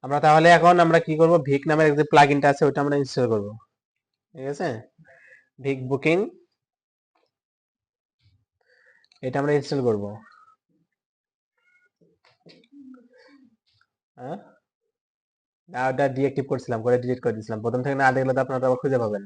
আমরা তাহলে এখন আমরা কি করব, ভিক নামের যে প্লাগইনটা আছে ওটা আমরা ইনস্টল করব। ঠিক আছে, ভিক বুকিং এটা আমরা ইনস্টল করব। হ্যাঁ, না ওটা ডিঅ্যাক্টিভ করছিলাম, করে ডিলিট করে দিয়েছিলাম। প্রথম থেকে না দেখলে তো আপনারা আবার খুঁজে পাবেন।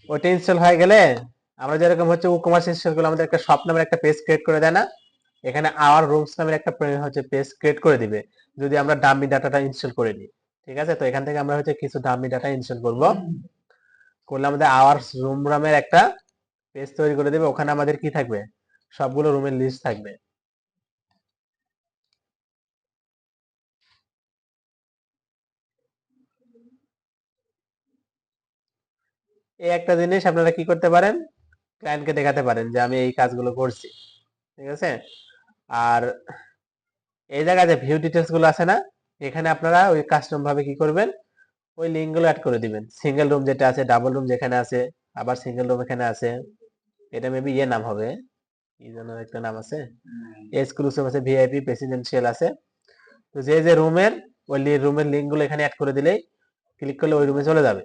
ওটা ইনস্টল হয়ে গেলে আমরা যেরকম হচ্ছে WooCommerce ইনস্টল করলে আমাদের একটা শপ নামের একটা পেজ ক্রিয়েট করে দেয় না, এখানে আওয়ার রুমস নামের একটা হচ্ছে পেজ ক্রিয়েট করে দিবে যদি আমরা ডাম্মি ডাটাটা ইনস্টল করে নিই। ঠিক আছে, তো এখান থেকে আমরা হচ্ছে কিছু ডাম্মি ডাটা ইনস্টল করব, করলে আমাদের আওয়ার রুম নামের একটা পেজ তৈরি করে দেবে। ওখানে আমাদের কি থাকবে, সবগুলো রুমের লিস্ট থাকবে। এই একটা জিনিস আপনারা কি করতে পারেন, ক্লায়েন্টকে দেখাতে পারেন যে আমি এই কাজগুলো করছি। ঠিক আছে, আর এই জায়গায় যে ভিউ ডিটেলস গুলো আছে না, এখানে আপনারা ওই কাস্টম ভাবে কি করবেন, ওই লিঙ্ক গুলো অ্যাড করে দিবেন। সিঙ্গেল রুম যেটা আছে, ডাবল রুম যেখানে আছে, আবার সিঙ্গেল রুম এখানে আছে, এটা মেবি ইয়ে নাম হবে, কি যেন একটা নাম আছে, এক্সক্লুসিভ আছে, ভিআইপি, প্রেসিডেন্সিয়াল আছে। তো যে যে রুমের ওই রুমের লিঙ্ক গুলো এখানে অ্যাড করে দিলেই ক্লিক করলে ওই রুমে চলে যাবে।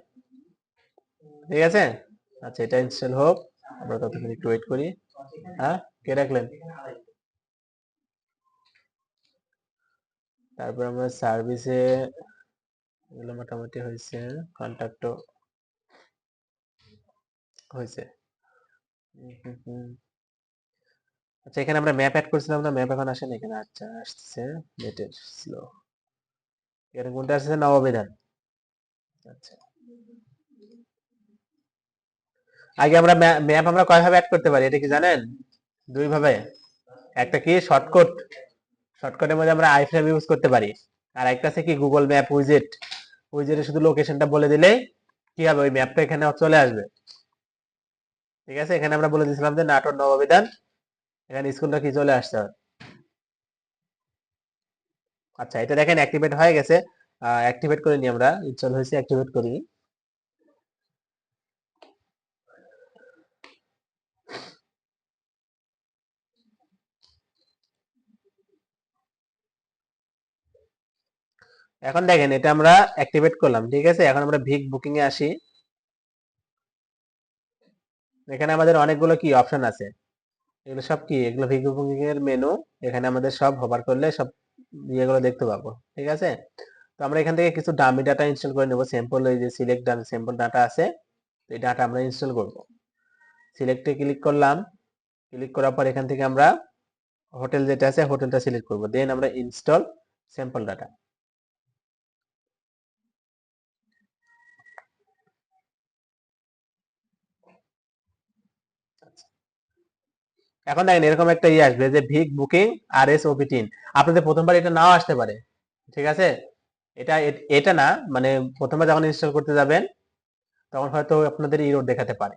ঠিক আছে, আচ্ছা এটা ইনস্টল হোক, আমরা ততক্ষণ একটু ওয়েট করি। হ্যাঁ, কে রাখলেন? তারপর আমরা সার্ভিসে এগুলো মোটামুটি হয়েছে, কন্ট্যাক্টও হয়েছে। আচ্ছা এখানে আমরা ম্যাপ অ্যাড করছিলাম না, ম্যাপ এখন আসেন এখানে। আচ্ছা আসছে, নেটের স্লো। এখানে কোনটা আসছে, নববিধান। আচ্ছা, আগে আমরা ম্যাপ আমরা কয় ভাবে অ্যাড করতে পারি এটা কি জানেন? দুই ভাবে। একটা কি শর্টকাট, শর্টকাটের মধ্যে আমরা আইফ্রেম ইউজ করতে পারি, আর একটা আছে কি গুগল ম্যাপ উইজেট। উইজেটে শুধু লোকেশনটা বলে দিলেই কি হবে, ওই ম্যাপটা এখানে চলে আসবে। ঠিক আছে, এখানে আমরা বলে দিয়েছিলাম যে নাটোর নববিধান, এখানে স্কুলটা কি চলে আসছে। আচ্ছা এটা দেখেন অ্যাক্টিভেট হয়ে গেছে, অ্যাক্টিভেট করে নি আমরা, ইনস্টল হয়েছে, অ্যাক্টিভেট করি। এখন দেখেন এটা আমরা অ্যাক্টিভেট করলাম। ঠিক আছে, এখন আমরা ভিক বুকিং এ আসি। এখানে আমাদের অনেকগুলো কি অপশন আছে, এগুলো সব কি, এগুলো ভিক বুকিং এর মেনু। এখানে আমাদের সব হোভার করলে সব ইয়েগুলো দেখতে পাবো। ঠিক আছে, তো আমরা এখান থেকে কিছু ডামি ডাটা ইনস্টল করে নেব। স্যাম্পল, এই যে সিলেক্ট স্যাম্পল ডাটা আছে, এই ডাটা আমরা ইনস্টল করব। সিলেক্টে ক্লিক করলাম, ক্লিক করার পর এখান থেকে আমরা হোটেল যেটা আছে হোটেলটা সিলেক্ট করব, দেন আমরা ইনস্টল স্যাম্পল ডাটা। এখন দেখেন এরকম একটা ইয়ে আসবে যে ভিক বুকিং আর এস ওপিটিন। আপনাদের প্রথমবার এটা নাও আসতে পারে। ঠিক আছে, এটা এটা না, মানে প্রথমবার যখন ইনস্টল করতে যাবেন তখন হয়তো আপনাদের ইরোর দেখাতে পারে।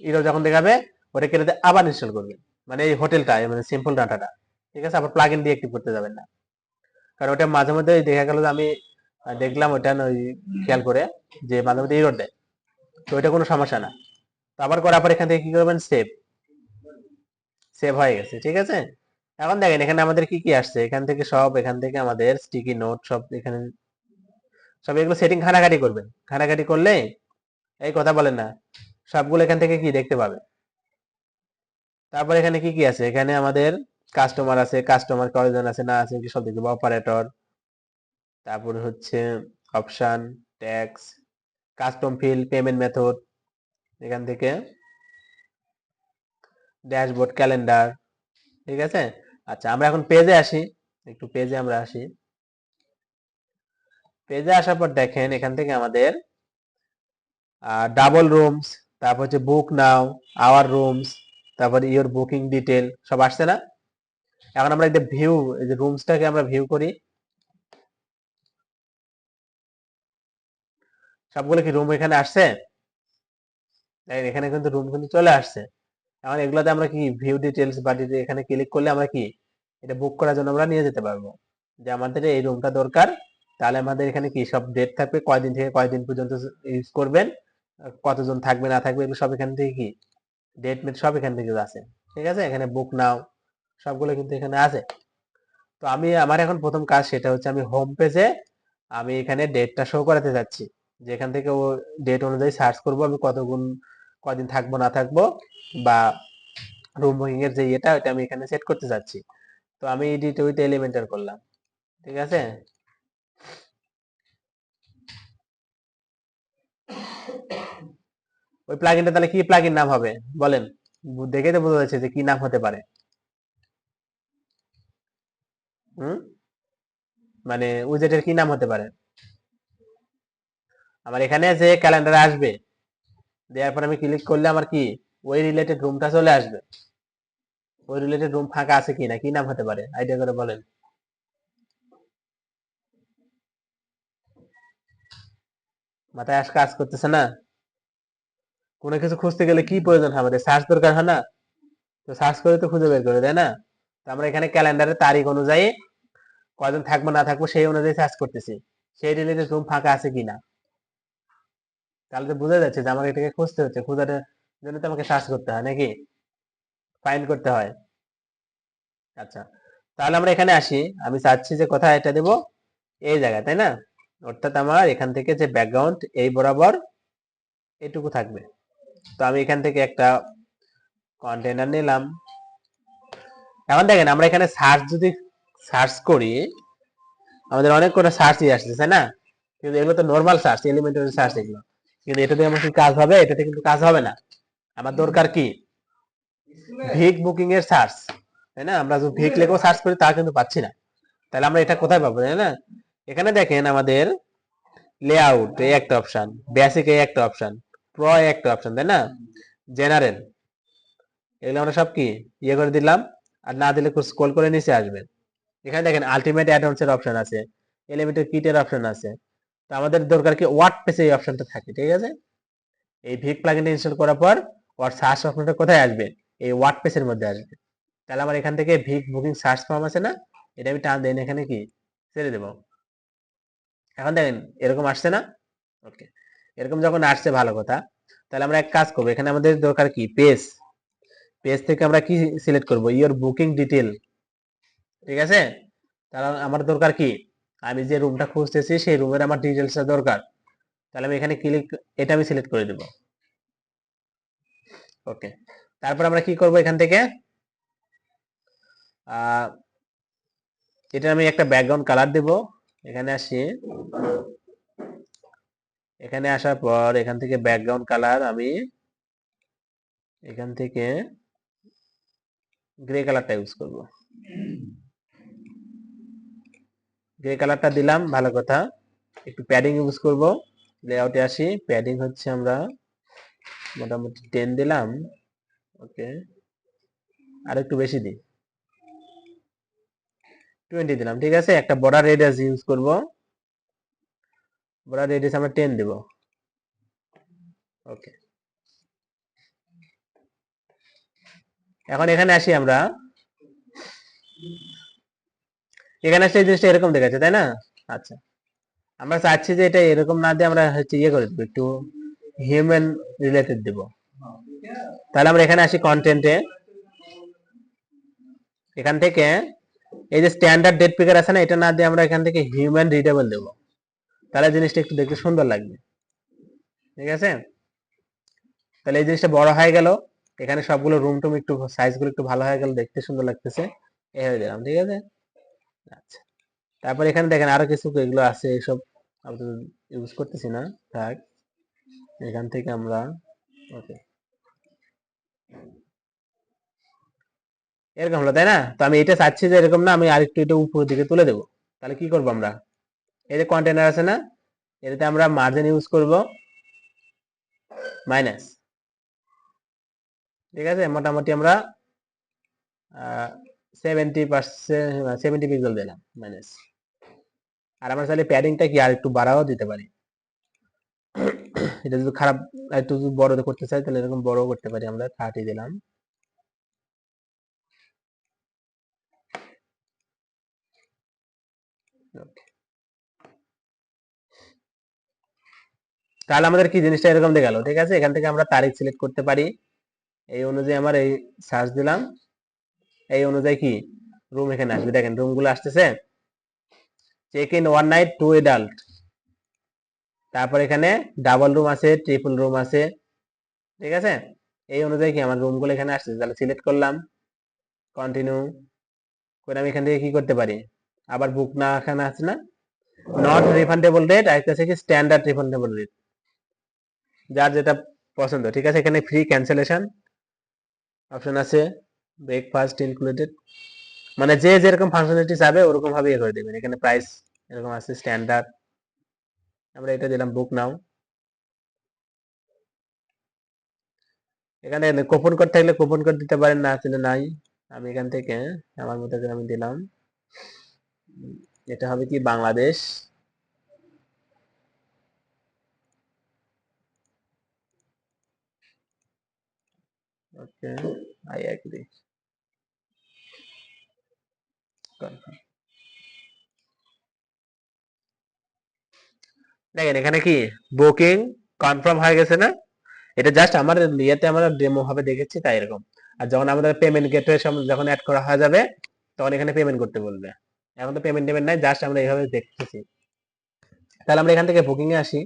ইরোর যখন দেখাবে ওটা কেটে দিয়ে আবার ইনস্টল করবেন, মানে এই হোটেলটা, মানে সিম্পল ডাটাটা। ঠিক আছে, আবার প্লাগ ইন দিয়ে অ্যাক্টিভ করতে যাবেন না, কারণ ওটা মাঝে মধ্যে দেখা গেল যে আমি দেখলাম ওটা ওই খেয়াল করে যে মাঝে মধ্যে ইরোর দেয়, তো ওইটা কোনো সমস্যা না। তো আবার করার পর এখান থেকে কি করবেন, সেভ। সেভ হয়ে গেছে। ঠিক আছে, এখন দেখেন এখানে আমাদের কি কি আসছে, এখান থেকে সব, এখান থেকে আমাদের স্টিকি নোট সব এখানে, সব এগুলো সেটিং ঘাটাঘাটি করবেন। ঘাটাঘাটি করলে এই কথা বলেন না, সবগুলো এখান থেকে কি দেখতে পাবে। তারপর এখানে কি কি আছে, এখানে আমাদের কাস্টমার আছে, কাস্টমার কয়জন আছে না আছে কি সব দেখতে পাবো, অপারেটর, তারপর হচ্ছে option, tax, custom field, payment method, এখান থেকে ড্যাশবোর্ড, ক্যালেন্ডার। ঠিক আছে, আচ্ছা আমরা এখন পেজে আসি, একটু পেজে আমরা আসি। পেজে আসার পর দেখেন এখান থেকে আমাদের ডাবল রুমস, তারপর হচ্ছে বুক নাও, আওয়ার রুমস, তারপর ইওর বুকিং ডিটেল সব আসছে না। এখন আমরা এই যে ভিউ, এই যে রুমসটাকে আমরা ভিউ করি, সবগুলো কি রুম এখানে আসছে, এখানে কিন্তু রুম কিন্তু চলে আসছে। এখন এগুলোতে আমরা কি ভিউ ডিটেলস বা এখানে ক্লিক করলে আমরা কি এটা বুক করার জন্য আমরা নিয়ে যেতে পারবো, যে আমাদের এই রুমটা দরকার। তাহলে আমাদের এখানে কি সব ডেট থাকবে, কয়দিন থেকে কয়দিন পর্যন্ত ইউজ করবেন, কতজন থাকবে না থাকবে, এগুলো সব এখান থেকে কি ডেট মেট সব এখান থেকে আছে। ঠিক আছে, এখানে বুক নাও সবগুলো কিন্তু এখানে আছে। তো আমি আমার এখন প্রথম কাজ সেটা হচ্ছে আমি হোম পেজে আমি এখানে ডেটটা শো করাতে যাচ্ছি, যে এখান থেকে ও ডেট অনুযায়ী সার্চ করব আমি কদিন থাকবো না থাকবো, বা রুম বুকিং এর যে এটা ওটা আমি এখানে সেট করতে যাচ্ছি। তো আমি এডিট উইথ এলিমেন্টার করলাম, ঠিক আছে। ওই প্লাগইনটা তাহলে কি প্লাগইন নাম হবে বলেন, দেখে তো বোঝা যাচ্ছে যে কি নাম হতে পারে। হুম, মানে উইজেটের কি নাম হতে পারে? আমার এখানে যে ক্যালেন্ডারে আসবে, দেওয়ার পর আমি ক্লিক করলে আমার কি ওই রিলেটেড রুমটা চলে আসবে। ওই রিলেটেড রুম ফাঁকা আছে কিনা, কি নাম হতে পারে আইডিয়া করে বলেন। মাথায় কাজ করতেছে না? কোনো কিছু খুঁজতে গেলে কি প্রয়োজন হয়, আমাদের সার্চ দরকার হয় না? তো সার্চ করে তো খুঁজে বের করে, তাই না? তো আমরা এখানে ক্যালেন্ডারের তারিখ অনুযায়ী কয়জন থাকবো না থাকবো সেই অনুযায়ী সার্চ করতেছি, সেই রিলেটেড রুম ফাঁকা আছে কিনা। তাহলে তো বোঝা যাচ্ছে যে আমাকে এটাকে খুঁজতে হচ্ছে, খোঁজার জন্য তো আমাকে সার্চ করতে হয় নাকি, ফাইন্ড করতে হয়। আচ্ছা, তাহলে আমরা এখানে আসি, আমি চাচ্ছি যে কোথায় এটা দেব, এই জায়গায়, তাই না? অর্থাৎ আমার এখান থেকে যে ব্যাকগ্রাউন্ড এই বরাবর এটুকু থাকবে। তো আমি এখান থেকে একটা কন্টেনার নিলাম। এখন দেখেন আমরা এখানে সার্চ যদি সার্চ করি, আমাদের অনেক করে সার্চই আসছে, তাই না? কিন্তু এগুলো তো নর্মাল সার্চ, এলিমেন্টারি সার্চ এগুলো। কিন্তু এটাতে আমার কি কাজ হবে? এটাতে কিন্তু কাজ হবে না। আমার দরকার কি ভিক বুকিং এর সার্চ, তাই না? আমরা যদি ভিক লেখেও সার্চ করি তা কিন্তু পাচ্ছি না। তাহলে আমরা এটা কোথায় পাবো, তাই না? এখানে দেখেন আমাদের লেআউট এই একটা অপশন, বেসিক এই একটা অপশন, প্রো এই একটা অপশন, তাই না? জেনারেল, এগুলো আমরা সব কি ইয়ে করে দিলাম। আর না দিলে স্ক্রল করে নিচে আসবেন, এখানে দেখেন আলটিমেট অ্যাডভান্স এর অপশন আছে, এলিমেন্টার কিটের অপশন আছে। তো আমাদের দরকার কি ওয়ার্ডপ্রেসে এই অপশনটা থাকে, ঠিক আছে। এই ভিক প্লাগইনটা ইনস্টল করার পর ওয়ার্ড সার্চ অপশনটা কোথায় আসবে? এই ওয়ার্ডপ্রেসের মধ্যে আসবে। তাহলে আমার এখান থেকে ভিক বুকিং সার্চ ফর্ম আছে না, এটা আমি টান দেন এখানে কি ছেড়ে দেবো। এখন দেখেন এরকম আসছে না? ওকে, এরকম যখন আসছে ভালো কথা। তাহলে আমরা এক কাজ করবো, এখানে আমাদের দরকার কি পেজ, পেজ থেকে আমরা কি সিলেক্ট করব, ইওর বুকিং ডিটেল, ঠিক আছে। তাহলে আমার দরকার কি, আমি যে রুমটা খুঁজতেছি সেই রুমের আমার ডিটেলসটা দরকার। তাহলে আমি এখানে ক্লিক, এটা আমি সিলেক্ট করে দেব। ওকে, তারপর আমরা কি করব এখান থেকে এটা আমি একটা ব্যাকগ্রাউন্ড কালার দেব। এখানে আসি, এখানে আসার পর এখান থেকে ব্যাকগ্রাউন্ড কালার আমি এখান থেকে গ্রে কালারটা ইউজ করব। গ্রে কালারটা দিলাম, ভালো কথা। একটু প্যাডিং ইউজ করব, লেআউটে আসি, প্যাডিং হচ্ছে আমরা মোটামুটি 10 দিলাম। ওকে, আর একটু বেশি দিই, 20 দিলাম, ঠিক আছে। একটা বর্ডার রেডিয়াস ইউজ করব, বর্ডার রেডিয়াস আমরা 10 দেব। ওকে, এখন এখানে আসি আমরা, এখানে আসলে এই জিনিসটা এরকম দেখাচ্ছে, তাই না? আচ্ছা, আমরা চাচ্ছি যে এটা এরকম না দিয়ে আমরা হচ্ছে ইয়ে করে দেবো, একটু হিউম্যান রিলেটেড দেব। তাহলে আমরা এখানে আসি কন্টেন্টে, এখান থেকে এই যে স্ট্যান্ডার্ড ডেট পিকার আছে না, এটা না দিয়ে আমরা এখান থেকে হিউম্যান রিডেবল দেব। তাহলে জিনিসটা একটু দেখতে সুন্দর লাগবে, ঠিক আছে। তাহলে এই জিনিসটা বড় হয়ে গেল, এখানে সবগুলো রুম টুম একটু সাইজ গুলো একটু ভালো হয়ে গেল, দেখতে সুন্দর লাগতেছে। এই হয়ে দিলাম, ঠিক আছে। আচ্ছা, তারপর এখানে দেখেন আরো কিছু এগুলো আছে, এইসব ইউজ করতেছি না, থাক। এখান থেকে আমরা ওকে, এরকম হলো, তাই না? তো আমি এটা চাচ্ছি যে এরকম না, আমি আরেকটু এটা উপরের দিকে তুলে দেবো। তাহলে কি করবো আমরা, এই যে কন্টেনার আছে না, এটাতে আমরা মার্জিন ইউজ করব মাইনাস, ঠিক আছে। মোটামুটি আমরা 70%, 70 পিক্সেল দিলাম মাইনাস। আর আমরা চাইলে প্যাডিংটা কি আর একটু বাড়াও দিতে পারি। এটা যদি খারাপ একটু যদি বড় করতে চাই তাহলে এরকম বড় করতে পারি, আমরা 30 দিলাম। তাহলে আমাদের কি জিনিসটা এরকম দেখালো, ঠিক আছে। এখান থেকে আমরা তারিখ সিলেক্ট করতে পারি, এই অনুযায়ী আমার এই সার্চ দিলাম, এই অনুযায়ী কি রুম এখানে আসবে। দেখেন রুমগুলো আসতেছে, check in one night 2 adult, তারপর এখানে ডাবল রুম আছে, ট্রিপল রুম আছে, ঠিক আছে। এই অনুযায়ী কি আমার রুমগুলো এখানে আসছে। তাহলে সিলেক্ট করলাম, কন্টিনিউ করে আমি এখান থেকে কি করতে পারি, আবার বুক না এখানে আছে না, নট রিফান্ডেবল রেট, আর একটা আছে কি স্ট্যান্ডার্ড রিফান্ডেবল রেট, যার যেটা পছন্দ, ঠিক আছে। এখানে ফ্রি ক্যান্সেলেশন অপশন আছে, ব্রেকফাস্ট ইনক্লুডেড, মানে যে যেরকম ফাংশনালিটি চাবে ওরকম ভাবে ইয়ে করে দেবেন। এখানে প্রাইস এরকম আছে স্ট্যান্ডার্ড, আমরা এটা দিলাম বুক নাও। এখানে কুপন কোড থাকলে কুপন কোড দিতে পারেন, না আসলে নাই। আমি এখান থেকে আমার মতো করে আমি দিলাম, এটা হবে কি বাংলাদেশ, ওকে, আই এগ্রি, দেখেন এখানে কি বুকিং কনফার্ম হয়ে গেছে না। এটা জাস্ট আমার ইয়েতে আমরা ডেমো ভাবে দেখেছি তাই এরকম। আর যখন আমাদের পেমেন্ট গেটওয়ে যখন অ্যাড করা হয়ে যাবে তখন এখানে পেমেন্ট করতে বলবে। এখন তো পেমেন্ট টেমেন্ট নাই, জাস্ট আমরা এইভাবে দেখতেছি। তাহলে আমরা এখান থেকে বুকিং এ আসি।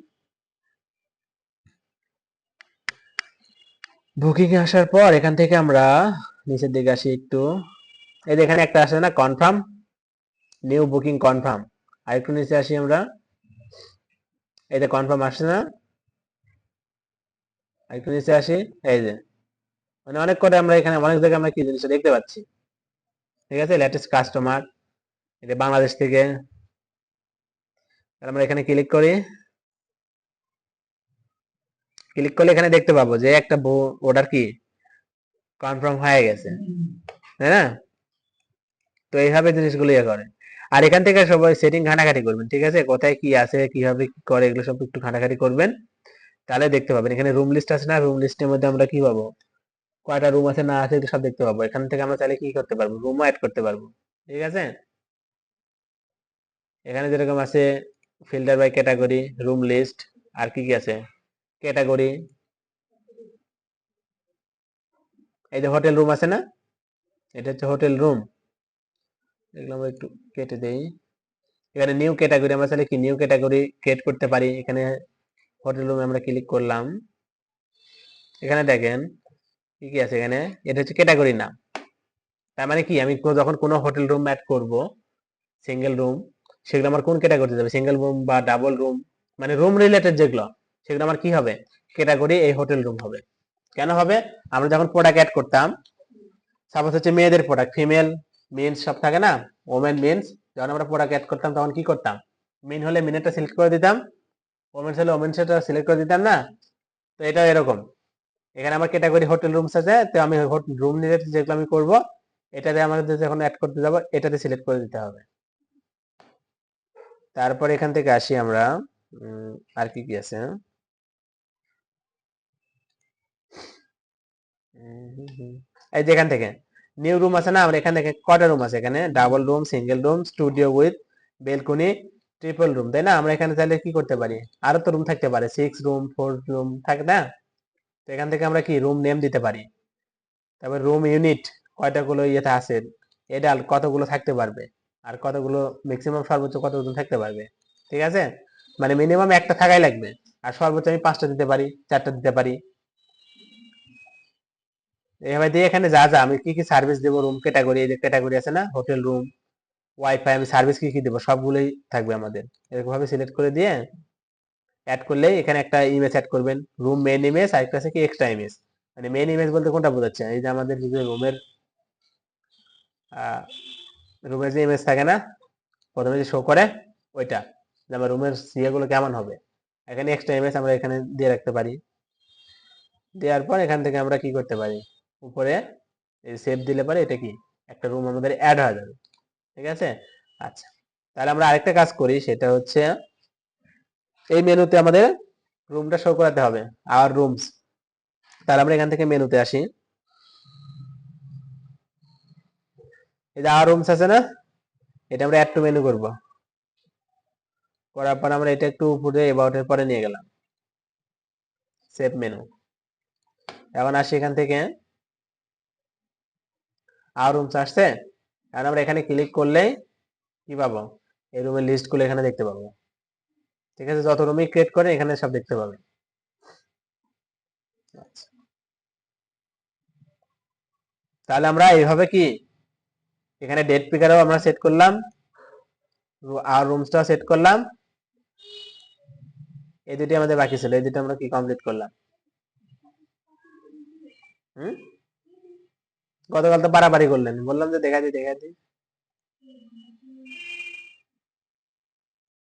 বুকিং এ আসার পর এখান থেকে আমরা নিচের দিকে আসি একটু, এই যে এখানে একটা আসে না কনফার্ম, নিউ বুকিং কনফার্ম, আর একটু নিচে আসি আমরা, এই যে কনফার্ম আসছে না, আর একটু নিচে আসি, এই যে মানে অনেক করে আমরা এখানে অনেক জায়গায় আমরা কি জিনিসটা দেখতে পাচ্ছি, ঠিক আছে। লেটেস্ট কাস্টমার, এটা বাংলাদেশ থেকে, আমরা এখানে ক্লিক করি, ক্লিক করলে এখানে দেখতে পাবো যে একটা অর্ডার কি কনফার্ম হয়ে গেছে, তাই না। তো এইভাবে জিনিসগুলো ইয়ে করে। আর এখান থেকে সবাই সেটিং ঘাটাঘাটি করবেন, ঠিক আছে, কোথায় কি আছে কিভাবে কি করে এগুলো সব একটু ঘাটাঘাটি করবেন, তাহলে দেখতে পাবেন। এখানে রুম লিস্ট আছে না, রুম লিস্টের মধ্যে আমরা কি পাবো, কয়টা রুম আছে না আছে সব দেখতে পাবো। এখান থেকে আমরা চাইলে কি করতে পারবো, রুমও অ্যাড করতে পারবো, ঠিক আছে। এখানে যেরকম আছে filter by category, room list, আর কি কি আছে ক্যাটাগরি, এই যে হোটেল রুম আছে না, এটা হচ্ছে হোটেল রুম, এগুলো আমরা একটু কেটে দেই। এখানে নিউ ক্যাটাগরি, আমরা চাইলে কি নিউ ক্যাটাগরি ক্রিয়েট করতে পারি। এখানে হোটেল রুমে আমরা ক্লিক করলাম, এখানে দেখেন কি কি আছে এখানে, এটা হচ্ছে ক্যাটাগরি নাম। তার মানে কি আমি যখন কোনো হোটেল রুম অ্যাড করব, সিঙ্গেল রুম, সেগুলো আমার কোন ক্যাটাগরিতে যাবে, সিঙ্গেল রুম বা ডাবল রুম, মানে রুম রিলেটেড যেগুলো, সেগুলো আমার কি হবে ক্যাটাগরি এই হোটেল রুম হবে। কেন হবে, আমরা যখন প্রোডাক্ট অ্যাড করতাম, সাপোজ হচ্ছে মেয়েদের প্রোডাক্ট, ফিমেল মেন্স সব থাকে না, ওমেন মেন্স, যখন আমরা প্রোডাক্ট অ্যাড করতাম তখন কি করতাম, মেন হলে মেনেরটা সিলেক্ট করে দিতাম, ওমেন্স হলে ওমেন্সটা সিলেক্ট করে দিতাম না। তো এটা এরকম, এখানে আমার ক্যাটাগরি হোটেল রুমস আছে, তো আমি রুম রিলেটেড যেগুলো আমি করব এটাতে আমাদের যখন অ্যাড করতে যাব এটাতে সিলেক্ট করে দিতে হবে। তারপর এখান থেকে আসি আমরা, আর কি কি আছে, এই যে এখান থেকে নিউ রুম আছে না, আমরা এখান থেকে কয়টা রুম আছে, এখানে double room, single room, studio with balcony, triple room, তাই না। আমরা এখানে চাইলে কি করতে পারি, আরো তো রুম থাকতে পারে, 6 রুম 4 রুম থাকে না। তো এখান থেকে আমরা কি রুম নেম দিতে পারি। তারপর রুম ইউনিট কয়টা গুলো ইয়েতে আছে, এডাল কতগুলো থাকতে পারবে, আর কতগুলো ম্যাক্সিমাম সর্বোচ্চ কতগুলো থাকতে পারবে, ঠিক আছে। মানে মিনিমাম একটা থাকাই লাগবে, আর সর্বোচ্চ আমি 5টা দিতে পারি, 4টা দিতে পারি। এভাবে দিয়ে এখানে যা যা আমি কি কি সার্ভিস দেবো, রুম ক্যাটাগরি, এই যে ক্যাটাগরি আছে না হোটেল রুম, ওয়াইফাই, আমি সার্ভিস কি কি দেবো সবগুলোই থাকবে আমাদের। এরকম ভাবে সিলেক্ট করে দিয়ে অ্যাড করলেই এখানে একটা ইমেজ অ্যাড করবেন, রুম মেন ইমেজ, আর একটা আছে কি এক্সট্রা ইমেজ। মানে মেন ইমেজ বলতে কোনটা বোঝাচ্ছে, এই যে আমাদের যে রুমের রুমের যে ইমেজ থাকে না প্রথমে যে শো করে ওইটা, যে আমার রুমের সিএগুলো কেমন হবে, এখানে এক্সট্রা ইমেজ আমরা এখানে দিয়ে রাখতে পারি। দেওয়ার পর এখান থেকে আমরা কি করতে পারি, উপরে সেভ দিলে পরে এটা কি একটা রুম আমাদের অ্যাড হয়ে যাবে, ঠিক আছে। আচ্ছা, তাহলে আমরা আরেকটা কাজ করি, সেটা হচ্ছে এই মেনুতে আমাদের রুমটা শো করাতে হবে, আর রুমস। তাহলে আমরা এখান থেকে মেনুতে আসি, এই যে আর রুমস আছে না, এটা আমরা অ্যাড টু মেনু করব, করার পর আমরা এটা একটু উপরে এবাউটের পরে নিয়ে গেলাম, সেভ মেনু। এখন আসি এখান থেকে আর রুমস আসছে। কারণ আমরা এখানে ক্লিক করলেই কি পাবো, এই রুমের লিস্ট গুলো এখানে দেখতে পাবো। ঠিক আছে, যত রুমই ক্রিয়েট করে এখানে সব দেখতে পাবে। আচ্ছা, তাহলে আমরা এইভাবে কি এখানে ডেট পিকারও আমরা সেট করলাম, আর রুমসটা সেট করলাম। এই দুটি আমাদের বাকি ছিল, এই দুটো আমরা কি কমপ্লিট করলাম। হুম, গতকাল তো বাড়াবাড়ি করলেন, বললাম যে দেখা দিই দেখা দিই।